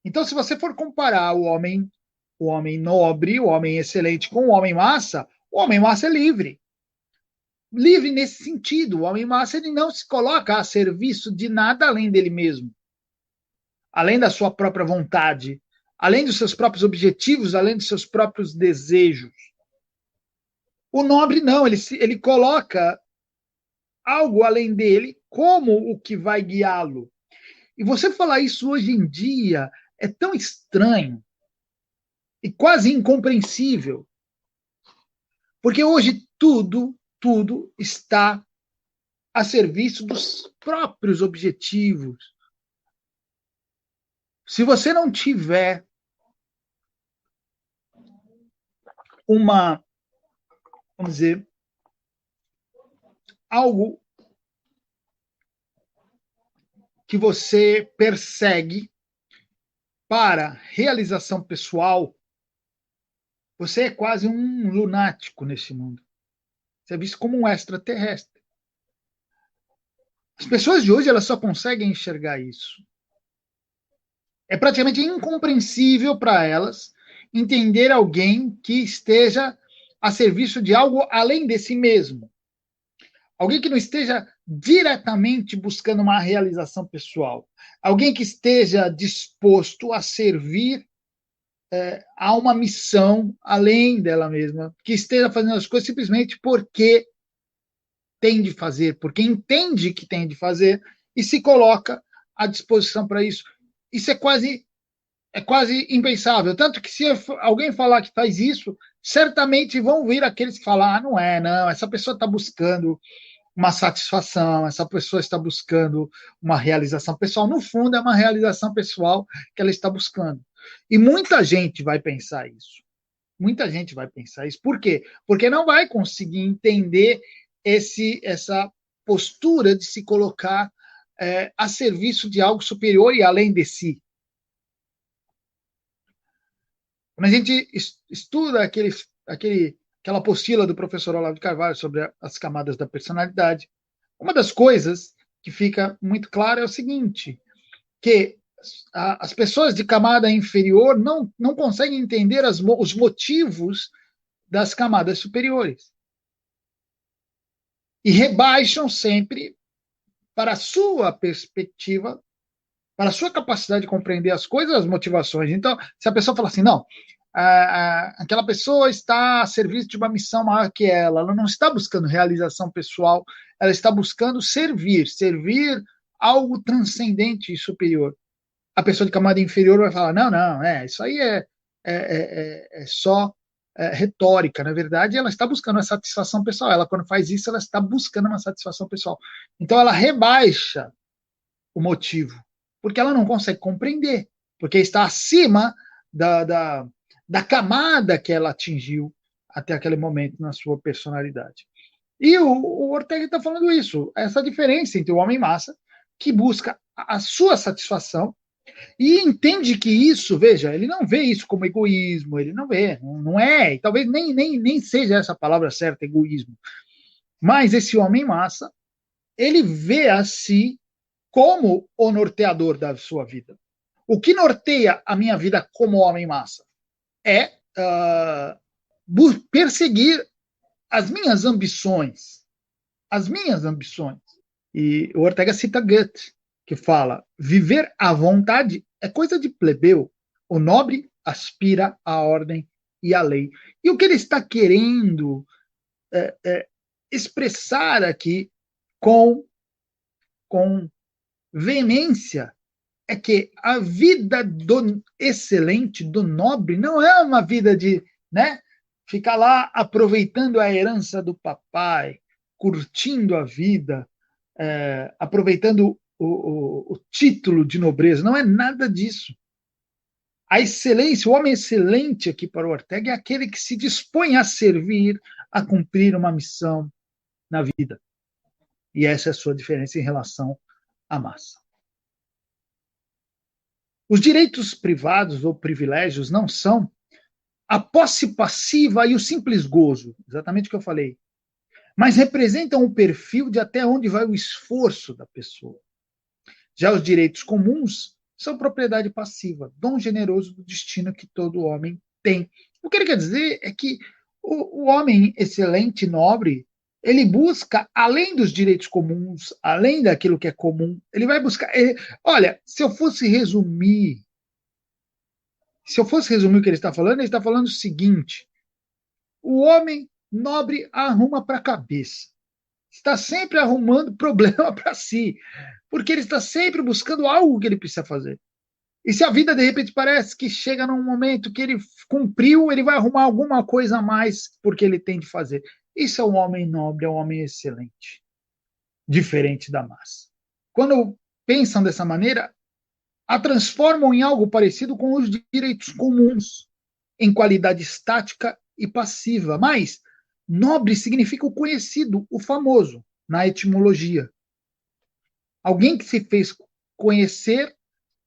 Então, se você for comparar o homem nobre, o homem excelente com o homem massa é livre. Livre nesse sentido. O homem massa ele não se coloca a serviço de nada além dele mesmo, além da sua própria vontade, além dos seus próprios objetivos, além dos seus próprios desejos. O nobre não, ele coloca algo além dele como o que vai guiá-lo. E você falar isso hoje em dia é tão estranho e quase incompreensível, porque hoje tudo está a serviço dos próprios objetivos. Se você não tiver uma, vamos dizer, algo que você persegue para realização pessoal, você é quase um lunático nesse mundo. Você é visto como um extraterrestre. As pessoas de hoje elas só conseguem enxergar isso. É praticamente incompreensível para elas entender alguém que esteja a serviço de algo além de si mesmo. Alguém que não esteja diretamente buscando uma realização pessoal. Alguém que esteja disposto a servir a uma missão além dela mesma. Que esteja fazendo as coisas simplesmente porque tem de fazer, porque entende que tem de fazer e se coloca à disposição para isso. Isso é quase impensável. Tanto que se alguém falar que faz isso, certamente vão vir aqueles que falam: ah, não é, não, essa pessoa está buscando uma satisfação, essa pessoa está buscando uma realização pessoal. No fundo, é uma realização pessoal que ela está buscando. E muita gente vai pensar isso. Muita gente vai pensar isso. Por quê? Porque não vai conseguir entender essa postura de se colocar a serviço de algo superior e além de si. Quando a gente estuda aquela apostila do professor Olavo de Carvalho sobre as camadas da personalidade, uma das coisas que fica muito clara é o seguinte, que as pessoas de camada inferior não conseguem entender os motivos das camadas superiores. E rebaixam sempre para a sua perspectiva, para a sua capacidade de compreender as coisas, as motivações. Então, se a pessoa fala assim, não, aquela pessoa está a serviço de uma missão maior que ela não está buscando realização pessoal, ela está buscando servir algo transcendente e superior. A pessoa de camada inferior vai falar, não, isso aí é só retórica. Na verdade, ela está buscando uma satisfação pessoal. Ela, quando faz isso, ela está buscando uma satisfação pessoal. Então, ela rebaixa o motivo, porque ela não consegue compreender, porque está acima da, da, da camada que ela atingiu até aquele momento na sua personalidade. E o Ortega está falando isso, essa diferença entre o homem massa, que busca a sua satisfação e entende que isso, veja, ele não vê isso como egoísmo, ele não vê, não é, e talvez nem seja essa a palavra certa, egoísmo. Mas esse homem massa, ele vê a si como o norteador da sua vida. O que norteia a minha vida como homem massa é perseguir as minhas ambições. As minhas ambições. E o Ortega cita Goethe, que fala: viver à vontade é coisa de plebeu. O nobre aspira à ordem e à lei. E o que ele está querendo expressar aqui com, com veemência é que a vida do excelente, do nobre, não é uma vida de, né, ficar lá aproveitando a herança do papai, curtindo a vida, aproveitando o título de nobreza. Não é nada disso. A excelência, o homem excelente aqui para o Ortega é aquele que se dispõe a servir, a cumprir uma missão na vida. E essa é a sua diferença em relação à massa. Os direitos privados ou privilégios não são a posse passiva e o simples gozo, exatamente o que eu falei, mas representam o perfil de até onde vai o esforço da pessoa. Já os direitos comuns são propriedade passiva, dom generoso do destino que todo homem tem. O que ele quer dizer é que o homem excelente, nobre, ele busca, além dos direitos comuns, além daquilo que é comum, ele vai buscar. Olha, se eu fosse resumir o que ele está falando o seguinte: o homem nobre arruma para a cabeça, está sempre arrumando problema para si, porque ele está sempre buscando algo que ele precisa fazer. E se a vida, de repente, parece que chega num momento que ele cumpriu, ele vai arrumar alguma coisa a mais porque ele tem de fazer. Isso é um homem nobre, é um homem excelente, diferente da massa. Quando pensam dessa maneira, a transformam em algo parecido com os direitos comuns, em qualidade estática e passiva. Mas nobre significa o conhecido, o famoso, na etimologia. Alguém que se fez conhecer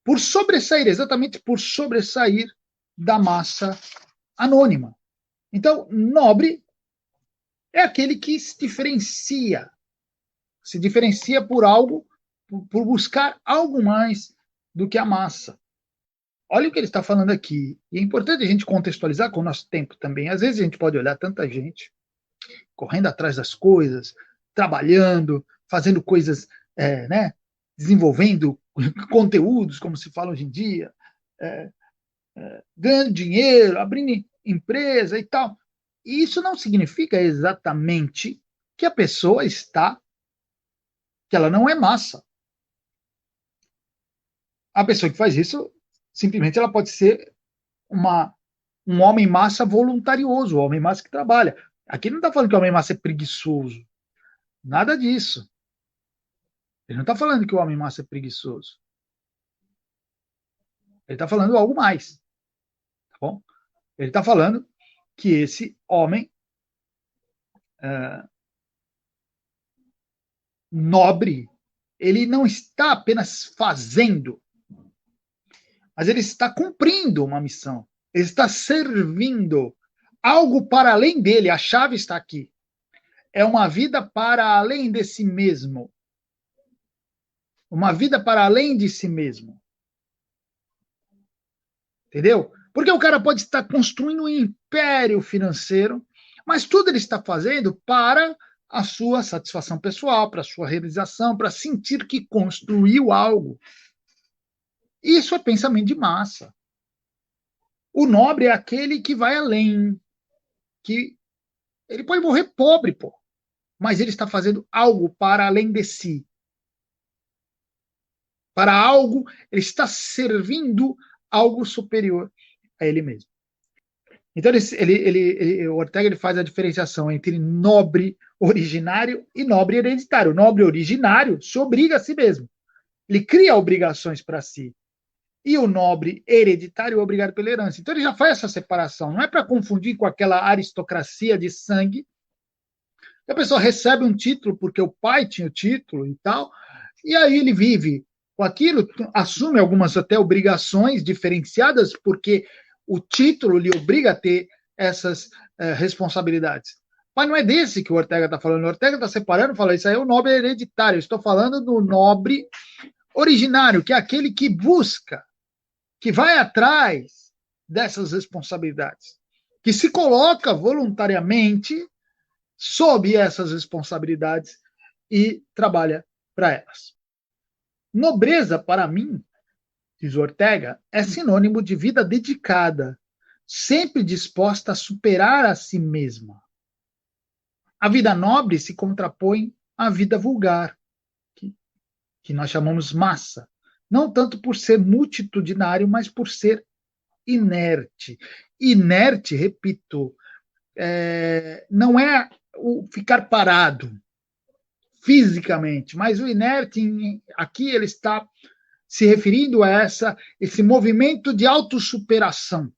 por sobressair, exatamente por sobressair da massa anônima. Então, nobre é aquele que se diferencia por algo, por buscar algo mais do que a massa. Olha o que ele está falando aqui. E é importante a gente contextualizar com o nosso tempo também. Às vezes a gente pode olhar tanta gente correndo atrás das coisas, trabalhando, fazendo coisas, né, desenvolvendo conteúdos, como se fala hoje em dia, ganhando dinheiro, abrindo empresa e tal. E isso não significa exatamente que a pessoa que ela não é massa. A pessoa que faz isso, simplesmente ela pode ser um homem massa voluntarioso, um homem massa que trabalha. Aqui não está falando que o homem massa é preguiçoso. Nada disso. Ele não está falando que o homem massa é preguiçoso. Ele está falando algo mais. Tá bom? Ele está falando que esse homem nobre, ele não está apenas fazendo, mas ele está cumprindo uma missão. Ele está servindo algo para além dele. A chave está aqui. É uma vida para além de si mesmo. Uma vida para além de si mesmo. Entendeu? Porque o cara pode estar construindo um império financeiro, mas tudo ele está fazendo para a sua satisfação pessoal, para a sua realização, para sentir que construiu algo. Isso é pensamento de massa. O nobre é aquele que vai além, que ele pode morrer pobre, pô, mas ele está fazendo algo para além de si. Para algo, ele está servindo algo superior a ele mesmo. Então, o Ortega ele faz a diferenciação entre nobre originário e nobre hereditário. O nobre originário se obriga a si mesmo. Ele cria obrigações para si. E o nobre hereditário é obrigado pela herança. Então, ele já faz essa separação. Não é para confundir com aquela aristocracia de sangue. A pessoa recebe um título porque o pai tinha o título e tal, e aí ele vive com aquilo, assume algumas até obrigações diferenciadas, porque o título lhe obriga a ter essas responsabilidades. Mas não é desse que o Ortega está falando. O Ortega está separando, fala, isso aí é o nobre hereditário. Eu estou falando do nobre originário, que é aquele que busca, que vai atrás dessas responsabilidades, que se coloca voluntariamente sob essas responsabilidades e trabalha para elas. Nobreza, para mim, diz Ortega, é sinônimo de vida dedicada, sempre disposta a superar a si mesma. A vida nobre se contrapõe à vida vulgar, que nós chamamos massa, não tanto por ser multitudinário, mas por ser inerte. Inerte, repito, não é o ficar parado fisicamente, mas o inerte aqui ele está se referindo a esse movimento de autossuperação.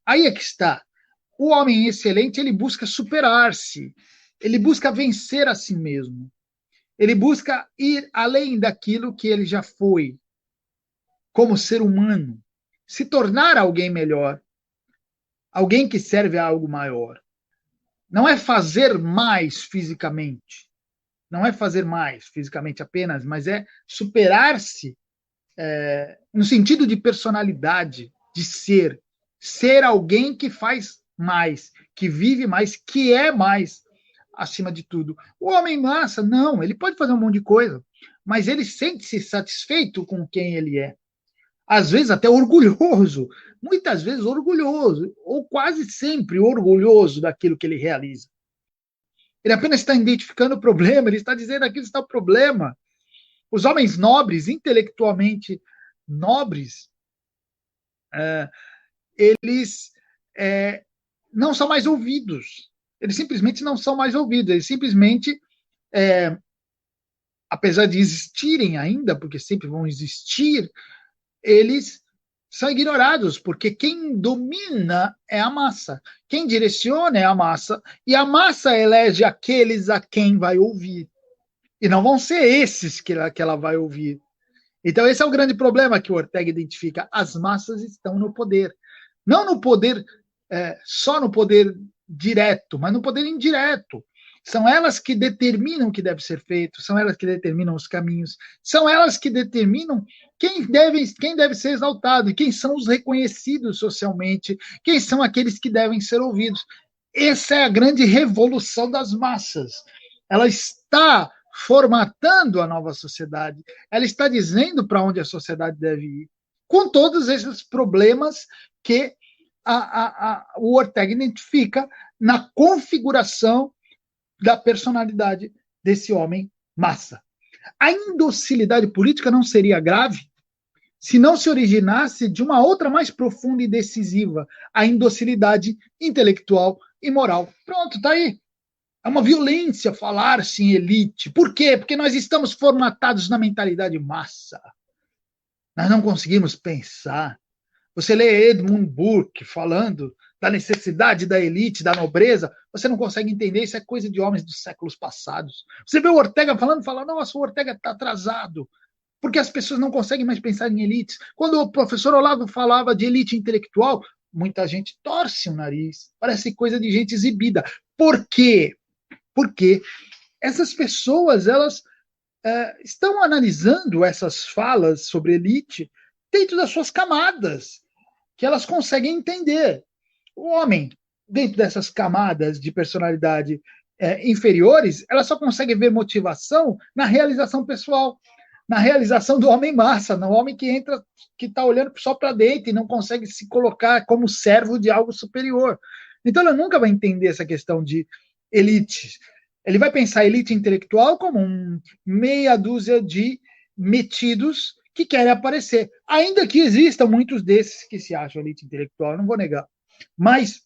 Aí é que está. O homem excelente, ele busca superar-se, ele busca vencer a si mesmo, ele busca ir além daquilo que ele já foi, como ser humano, se tornar alguém melhor, alguém que serve a algo maior. Não é fazer mais fisicamente, não é fazer mais fisicamente apenas, mas é superar-se no sentido de personalidade, de ser alguém que faz mais, que vive mais, que é mais, acima de tudo. O homem massa, não, ele pode fazer um monte de coisa, mas ele sente-se satisfeito com quem ele é. Às vezes até orgulhoso, muitas vezes orgulhoso, ou quase sempre orgulhoso daquilo que ele realiza. Ele apenas está identificando o problema, ele está dizendo aqui está o problema. Os homens nobres, intelectualmente nobres, eles não são mais ouvidos. Eles simplesmente não são mais ouvidos. Eles simplesmente, apesar de existirem ainda, porque sempre vão existir, eles são ignorados, porque quem domina é a massa. Quem direciona é a massa. E a massa elege aqueles a quem vai ouvir. E não vão ser esses que ela vai ouvir. Então, esse é o grande problema que o Ortega identifica. As massas estão no poder. Não no poder, só no poder direto, mas no poder indireto. São elas que determinam o que deve ser feito, são elas que determinam os caminhos, são elas que determinam quem deve ser exaltado e quem são os reconhecidos socialmente, quem são aqueles que devem ser ouvidos. Essa é a grande revolução das massas. Ela está formatando a nova sociedade, ela está dizendo para onde a sociedade deve ir, com todos esses problemas que o Ortega identifica na configuração da personalidade desse homem massa. A indocilidade política não seria grave se não se originasse de uma outra mais profunda e decisiva, a indocilidade intelectual e moral. Pronto, tá aí. É uma violência falar-se em elite. Por quê? Porque nós estamos formatados na mentalidade massa. Nós não conseguimos pensar. Você lê Edmund Burke falando da necessidade da elite, da nobreza, você não consegue entender, isso é coisa de homens dos séculos passados. Você vê o Ortega falando, fala, nossa, o Ortega está atrasado, porque as pessoas não conseguem mais pensar em elites. Quando o professor Olavo falava de elite intelectual, muita gente torce o nariz, parece coisa de gente exibida. Por quê? Porque essas pessoas, elas estão analisando essas falas sobre elite dentro das suas camadas, que elas conseguem entender. O homem, dentro dessas camadas de personalidade inferiores, ela só consegue ver motivação na realização pessoal, na realização do homem massa, no homem que entra, que está olhando só para dentro e não consegue se colocar como servo de algo superior. Então, ela nunca vai entender essa questão de elite. Ele vai pensar a elite intelectual como meia dúzia de metidos que querem aparecer. Ainda que existam muitos desses que se acham elite intelectual, não vou negar. Mas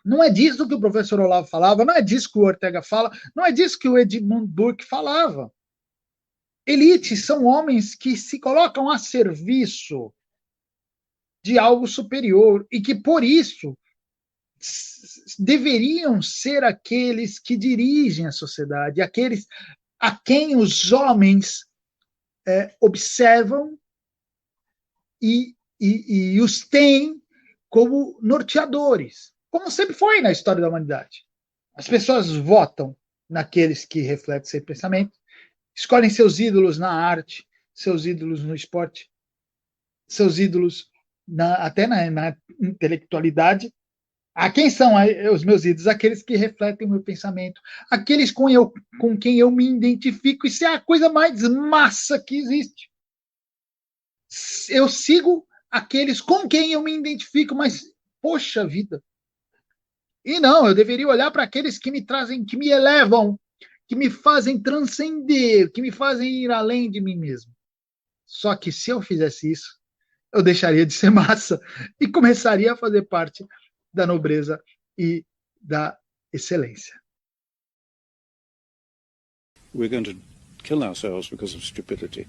não é disso que o professor Olavo falava, não é disso que o Ortega fala, não é disso que o Edmund Burke falava. Elites são homens que se colocam a serviço de algo superior e que, por isso, deveriam ser aqueles que dirigem a sociedade, aqueles a quem os homens observam e os têm como norteadores, como sempre foi na história da humanidade. As pessoas votam naqueles que refletem seu pensamento, escolhem seus ídolos na arte, seus ídolos no esporte, seus ídolos até na intelectualidade. Quem são os meus ídolos? Aqueles que refletem o meu pensamento, aqueles com quem eu me identifico. Isso é a coisa mais massa que existe. Eu sigo aqueles com quem eu me identifico, mas, poxa vida. E não, eu deveria olhar para aqueles que me trazem, que me elevam, que me fazem transcender, que me fazem ir além de mim mesmo. Só que se eu fizesse isso, eu deixaria de ser massa e começaria a fazer parte da nobreza e da excelência. We're going to kill ourselves because of stupidity.